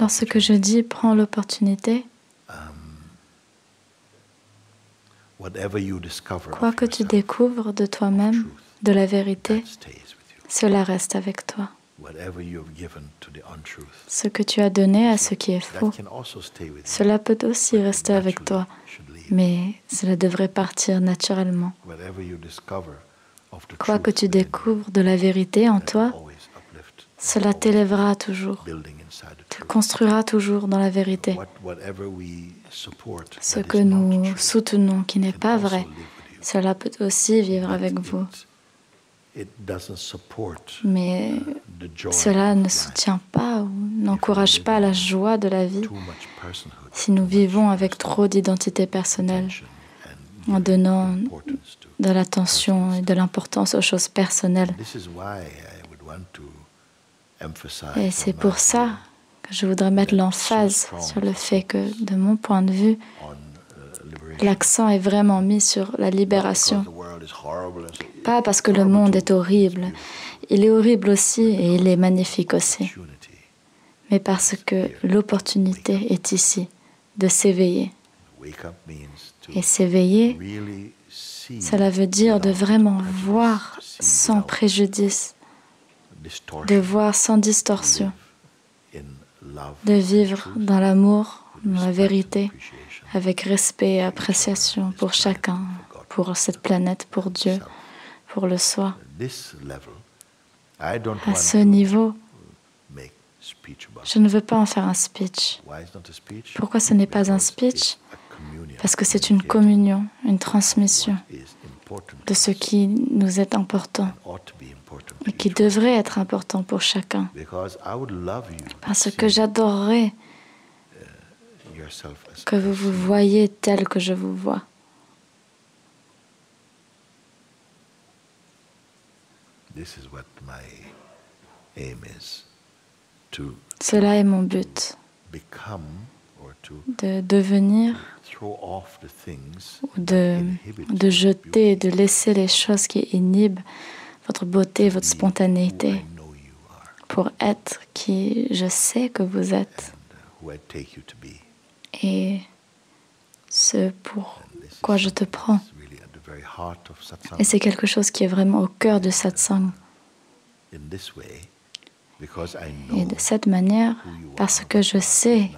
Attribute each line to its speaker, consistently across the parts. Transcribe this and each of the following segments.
Speaker 1: Lorsque je dis prends l'opportunité, quoi que tu découvres de toi-même, de la vérité, cela reste avec toi. Ce que tu as donné à ce qui est faux, cela peut aussi rester avec toi, mais cela devrait partir naturellement. Quoi que tu découvres de la vérité en toi, cela t'élèvera toujours, te construira toujours dans la vérité. Ce que nous soutenons qui n'est pas vrai, cela peut aussi vivre avec vous. Mais cela ne soutient pas ou n'encourage pas la joie de la vie si nous vivons avec trop d'identité personnelle, en donnant de l'attention et de l'importance aux choses personnelles. Et c'est pour ça que je voudrais mettre l'emphase sur le fait que, de mon point de vue, l'accent est vraiment mis sur la libération. Pas parce que le monde est horrible. Il est horrible aussi et il est magnifique aussi. Mais parce que l'opportunité est ici de s'éveiller. Et s'éveiller, cela veut dire de vraiment voir sans préjudice, de voir sans distorsion, de vivre dans l'amour, dans la vérité, avec respect et appréciation pour chacun, pour cette planète, pour Dieu, pour le soi. À ce niveau, je ne veux pas en faire un speech. Pourquoi ce n'est pas un speech? Parce que c'est une communion, une transmission de ce qui nous est important et qui devrait être important pour chacun. Parce que j'adorerais que vous vous voyez tel que je vous vois. Cela est mon but, de devenir ou de jeter, de laisser les choses qui inhibent votre beauté, votre spontanéité, pour être qui je sais que vous êtes et ce pour quoi je te prends. Et c'est quelque chose qui est vraiment au cœur de satsang. Et de cette manière, parce que je sais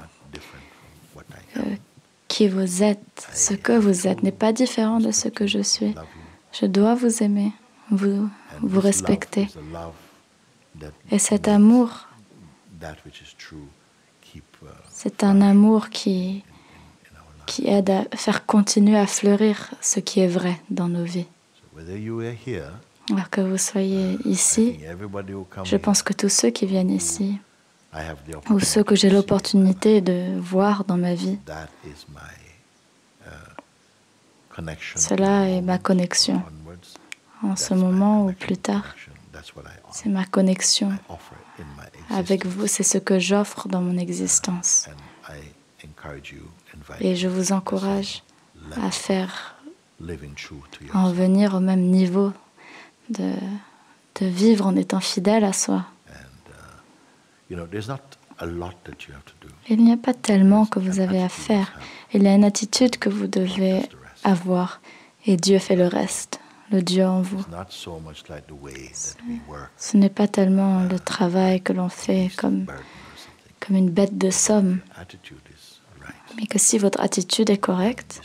Speaker 1: qui vous êtes, ce que vous êtes n'est pas différent de ce que je suis. Je dois vous aimer, vous respecter. Et cet amour, c'est un amour qui aide à faire continuer à fleurir ce qui est vrai dans nos vies. Alors que vous soyez ici, je pense que tous ceux qui viennent ici, ou ceux que j'ai l'opportunité de voir dans ma vie, cela est ma connexion. En ce moment ou plus tard, c'est ma connexion avec vous, c'est ce que j'offre dans mon existence. Et je vous encourage à en venir au même niveau, de vivre en étant fidèle à soi. Il n'y a pas tellement que vous avez à faire. Il y a une attitude que vous devez avoir et Dieu fait le reste, le Dieu en vous. Ce n'est pas tellement le travail que l'on fait comme une bête de somme, mais que si votre attitude est correcte,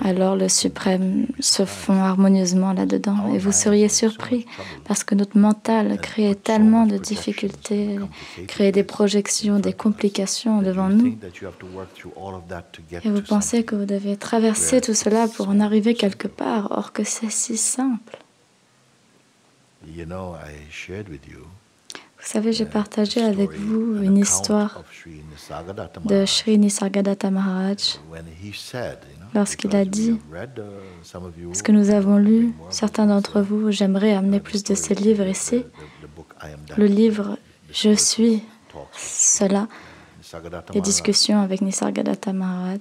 Speaker 1: alors le suprême se fond harmonieusement là-dedans. Et vous seriez surpris parce que notre mental crée tellement de difficultés, crée des projections, des complications devant nous. Et vous pensez que vous devez traverser tout cela pour en arriver quelque part, or que c'est si simple. Vous savez, j'ai partagé avec vous une histoire de Sri Nisargadatta Maharaj lorsqu'il a dit « Ce que nous avons lu, certains d'entre vous, j'aimerais amener plus de ces livres ici. Le livre « Je suis cela », les discussions avec Nisargadatta Maharaj.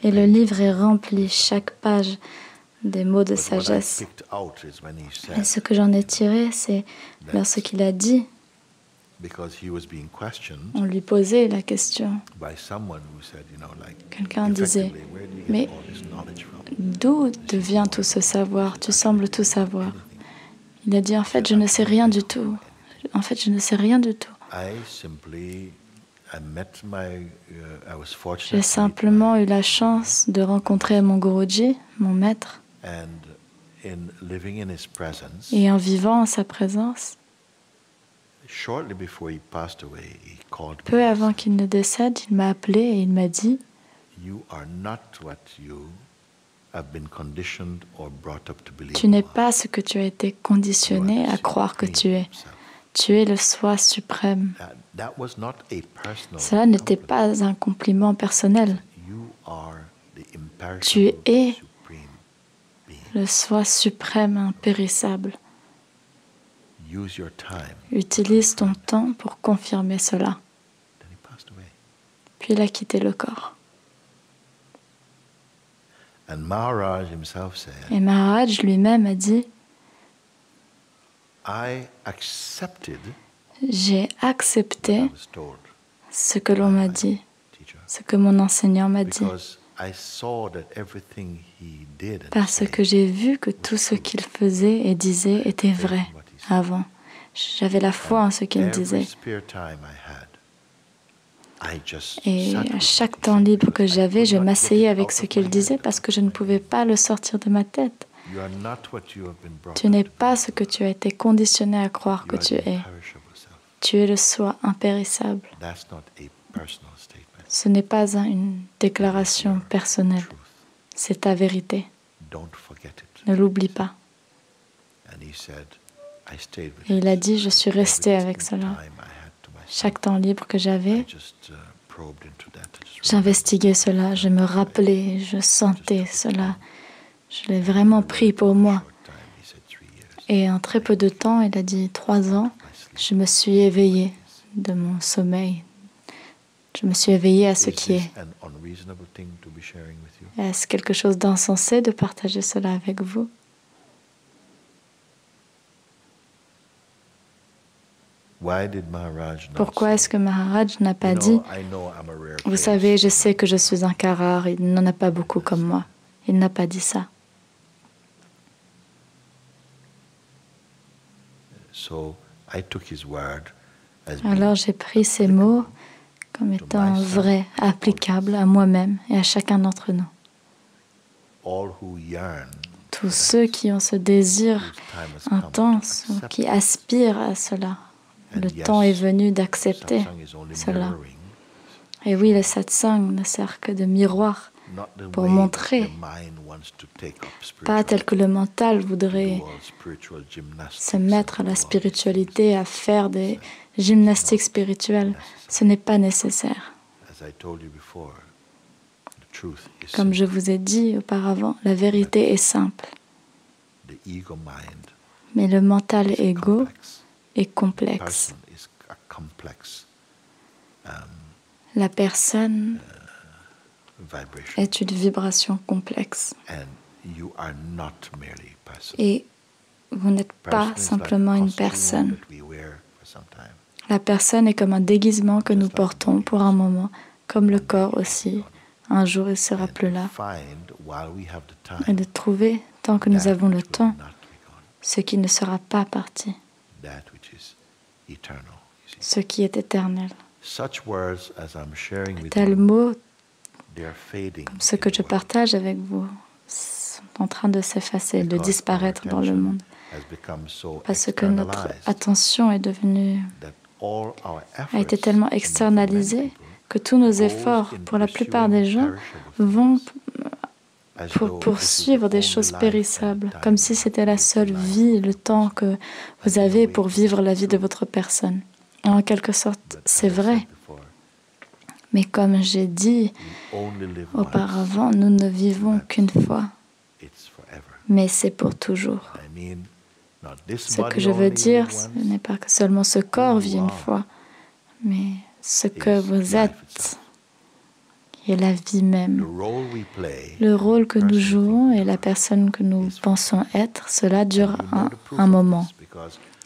Speaker 1: Et le livre est rempli, chaque page, des mots de sagesse. Et ce que j'en ai tiré, c'est lorsqu'il a dit, on lui posait la question. Quelqu'un disait, mais d'où te vient tout ce savoir? Tu sembles tout savoir. Il a dit, en fait, je ne sais rien du tout. En fait, je ne sais rien du tout. J'ai simplement eu la chance de rencontrer mon Guruji, mon maître, et en vivant en sa présence, peu avant qu'il ne décède, il m'a appelé et il m'a dit, tu n'es pas ce que tu as été conditionné à croire que tu es. Tu es le soi suprême. Cela n'était pas un compliment personnel. Tu es le soi suprême impérissable. Utilise ton temps pour confirmer cela. Puis il a quitté le corps. Et Maharaj lui-même a dit, j'ai accepté ce que l'on m'a dit, ce que mon enseignant m'a dit, parce que j'ai vu que tout ce qu'il faisait et disait était vrai avant. J'avais la foi en ce qu'il disait. Et à chaque temps libre que j'avais, je m'asseyais avec ce qu'il disait parce que je ne pouvais pas le sortir de ma tête. Tu n'es pas ce que tu as été conditionné à croire que tu es. Tu es le soi impérissable. Ce n'est pas une déclaration personnelle. C'est ta vérité. Ne l'oublie pas. Et il a dit, je suis resté avec cela. Chaque temps libre que j'avais, j'investiguais cela, je me rappelais, je sentais cela. Je l'ai vraiment pris pour moi. Et en très peu de temps, il a dit 3 ans, je me suis éveillée de mon sommeil. Je me suis éveillée à ce qui est. Est-ce quelque chose d'insensé de partager cela avec vous? Pourquoi est-ce que Maharaj n'a pas dit, vous savez, je sais que je suis un cas rare, il n'en a pas beaucoup comme moi. Il n'a pas dit ça. Alors j'ai pris ces mots comme étant vrais, applicables à moi-même et à chacun d'entre nous. Tous ceux qui ont ce désir intense, qui aspirent à cela, le temps est venu d'accepter cela. Et oui, le satsang ne sert que de miroir pour montrer, pas tel que le mental voudrait se mettre à la spiritualité, à faire des gymnastiques spirituelles. Ce n'est pas nécessaire. Comme je vous ai dit auparavant, la vérité est simple. Mais le mental égo est complexe. La personne est une vibration complexe. Et vous n'êtes pas simplement une personne. La personne est comme un déguisement que nous portons pour un moment, comme le corps aussi. Un jour, il ne sera plus là. Et de trouver, tant que nous avons le temps, ce qui ne sera pas parti, ce qui est éternel. Tels mots, comme ce que je partage avec vous, sont en train de s'effacer, de disparaître dans le monde. Parce que notre attention est devenue, a été tellement externalisée que tous nos efforts, pour la plupart des gens, vont pour poursuivre des choses périssables, comme si c'était la seule vie, le temps que vous avez pour vivre la vie de votre personne. Et en quelque sorte, c'est vrai. Mais comme j'ai dit auparavant, nous ne vivons qu'une fois. Mais c'est pour toujours. Ce que je veux dire, ce n'est pas que seulement ce corps vit une fois, mais ce que vous êtes, qui et la vie même. Le rôle que nous jouons et la personne que nous pensons être, cela dure un moment.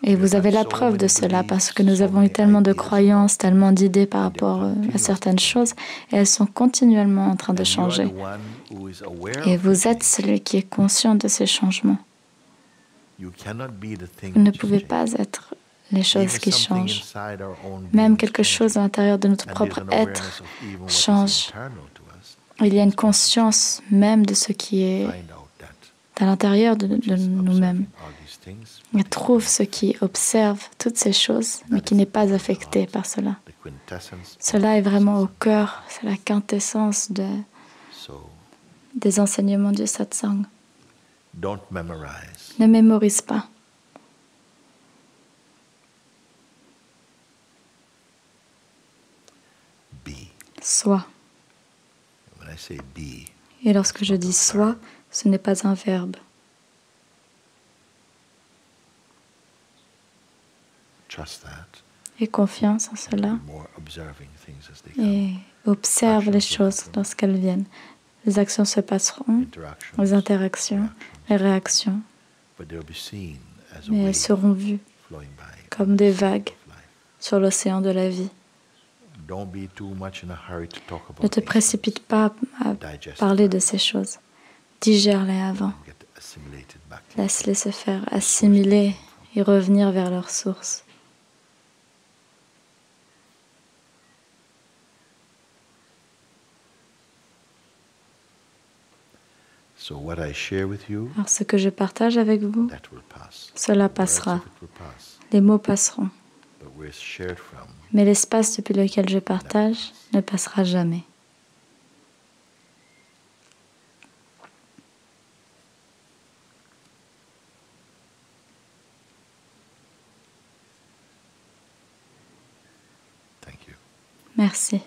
Speaker 1: Et vous avez la preuve de cela parce que nous avons eu tellement de croyances, tellement d'idées par rapport à certaines choses et elles sont continuellement en train de changer. Et vous êtes celui qui est conscient de ces changements. Vous ne pouvez pas être les choses qui changent. Même quelque chose à l'intérieur de notre propre être change. Il y a une conscience même de ce qui est à l'intérieur de nous-mêmes. Et trouve ce qui observe toutes ces choses, mais qui n'est pas affecté par cela. Cela est vraiment au cœur, c'est la quintessence des enseignements du satsang. Ne mémorise pas. Sois. Et lorsque je dis sois, ce n'est pas un verbe. Aie confiance en cela et observe les choses lorsqu'elles viennent. Les actions se passeront, les interactions, les réactions, mais elles seront vues comme des vagues sur l'océan de la vie. Ne te précipite pas à parler de ces choses. Digère-les avant. Laisse-les se faire assimiler et revenir vers leur source. Alors ce que je partage avec vous, cela passera. Les mots passeront. Mais l'espace depuis lequel je partage ne passera jamais. Merci.